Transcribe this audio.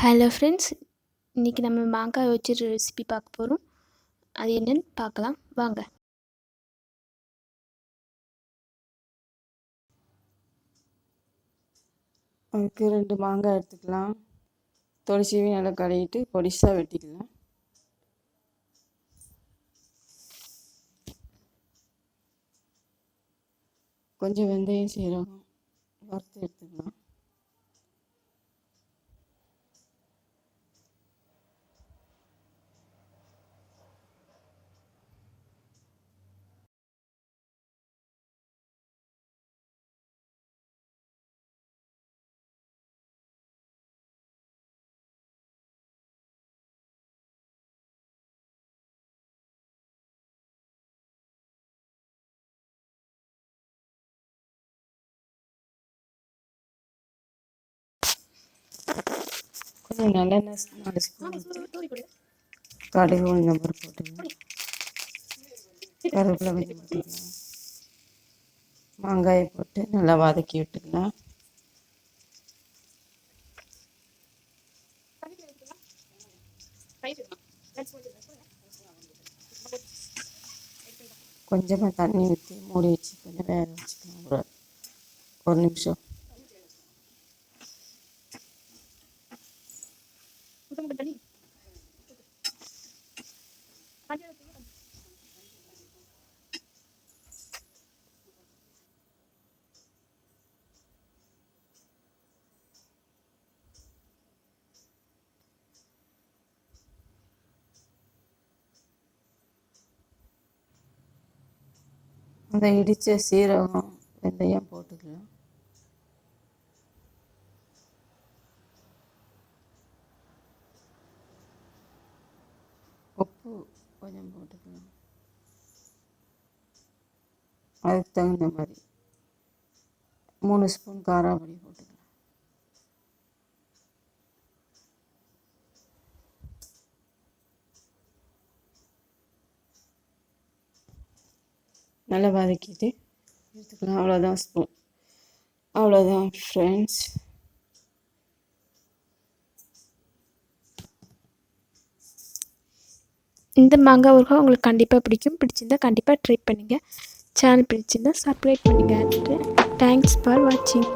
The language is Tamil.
ஹலோ ஃப்ரெண்ட்ஸ், இன்றைக்கி நம்ம மாங்காய் வச்சு ரெசிபி பார்க்க போகிறோம். அது என்னன்னு பார்க்கலாம் வாங்க. அதுக்கு 2 மாங்காய் எடுத்துக்கலாம். தோல் சீவி நல்லா கழுவிட்டு பொடிசாக வெட்டிக்கலாம். கொஞ்சம் வெந்தயம் சீரகம் வறுத்து எடுத்துக்கலாம். கொஞ்சம் நல்லெண்ணெய் 4 ஸ்பூன் ஊற்றி கடுகு உளுந்தம் பருப்பு போட்டுக்கலாம். கருவேப்பிலை கொஞ்சம் போட்டுக்கலாம். மாங்காயை போட்டு நல்லா வதக்கி விட்டுக்கலாம். கொஞ்சமாக தண்ணி ஊற்றி மூடி வச்சு கொஞ்சம் வேக வச்சுக்கலாம். ஒரு நிமிஷம். அந்த இடித்த சீரகம் வெந்தயம் போட்டுக்கலாம். உப்பு கொஞ்சம் போட்டுக்கலாம். அதுக்கு தகுந்த மாதிரி 3 ஸ்பூன் காராப்பொடி போட்டுக்கலாம். நல்லா வதக்கிட்டு எடுத்துக்கலாம். அவ்வளோதான் ஃப்ரெண்ட்ஸ். இந்த மாங்காய் ஊறுகாய் உங்களுக்கு கண்டிப்பாக பிடிச்சிருந்தா கண்டிப்பாக ட்ரை பண்ணுங்கள். சேனல் பிடிச்சிருந்தா சப்ஸ்கிரைப் பண்ணுங்கள். தேங்க்ஸ் ஃபார் வாட்சிங்.